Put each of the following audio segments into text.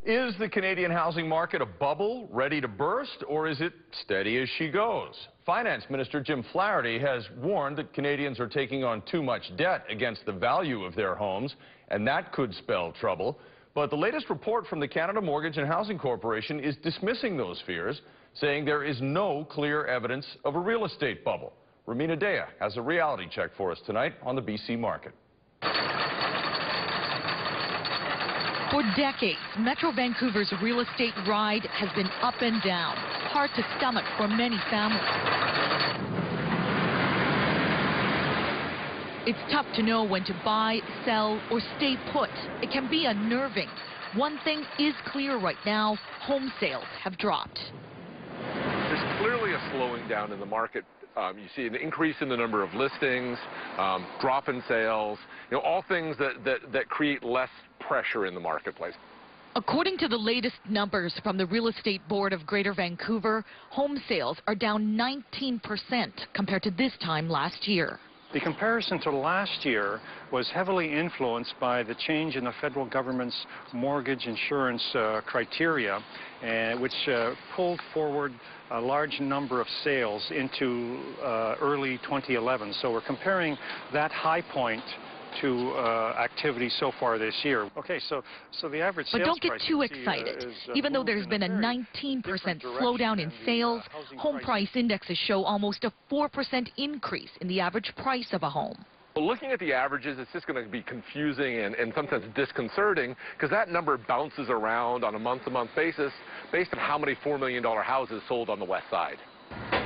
Is the Canadian housing market a bubble ready to burst, or is it steady as she goes? Finance Minister Jim Flaherty has warned that Canadians are taking on too much debt against the value of their homes, and that could spell trouble. But the latest report from the Canada Mortgage and Housing Corporation is dismissing those fears, saying there is no clear evidence of a real estate bubble. Ramina Dea has a reality check for us tonight on the BC market. For decades, Metro Vancouver's real estate ride has been up and down, hard to stomach for many families. It's tough to know when to buy, sell, or stay put. It can be unnerving. One thing is clear right now, home sales have dropped. There's clearly a slowing down in the market. You see an increase in the number of listings, drop in sales, all things that create less pressure in the marketplace. According to the latest numbers from the Real Estate Board of Greater Vancouver, home sales are down 19% compared to this time last year. The comparison to last year was heavily influenced by the change in the federal government's mortgage insurance criteria, which pulled forward a large number of sales into early 2011. So we're comparing that high point to activity so far this year. Okay, so the average sales price... But don't get too excited. Even though there's been a 19% slowdown in sales, home price indexes show almost a 4% increase in the average price of a home. Well, looking at the averages, it's just going to be confusing and sometimes disconcerting because that number bounces around on a month-to-month basis based on how many $4 million houses sold on the west side.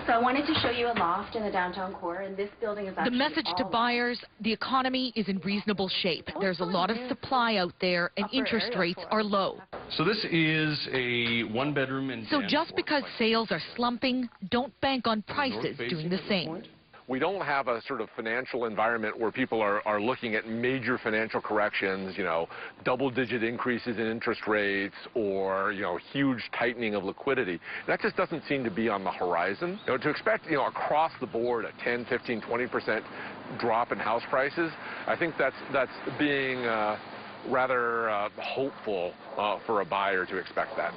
So I wanted to show you a loft in the downtown core, and this building is actually the message to buyers, the economy is in reasonable shape. There's a lot of supply out there, and interest rates are low. So this is a one-bedroom in... So just because sales are slumping, don't bank on prices doing the same. We don't have a sort of financial environment where people are looking at major financial corrections, double-digit increases in interest rates or, huge tightening of liquidity. That just doesn't seem to be on the horizon. To expect, across the board a 10, 15, 20% drop in house prices, I think that's being rather hopeful for a buyer to expect that.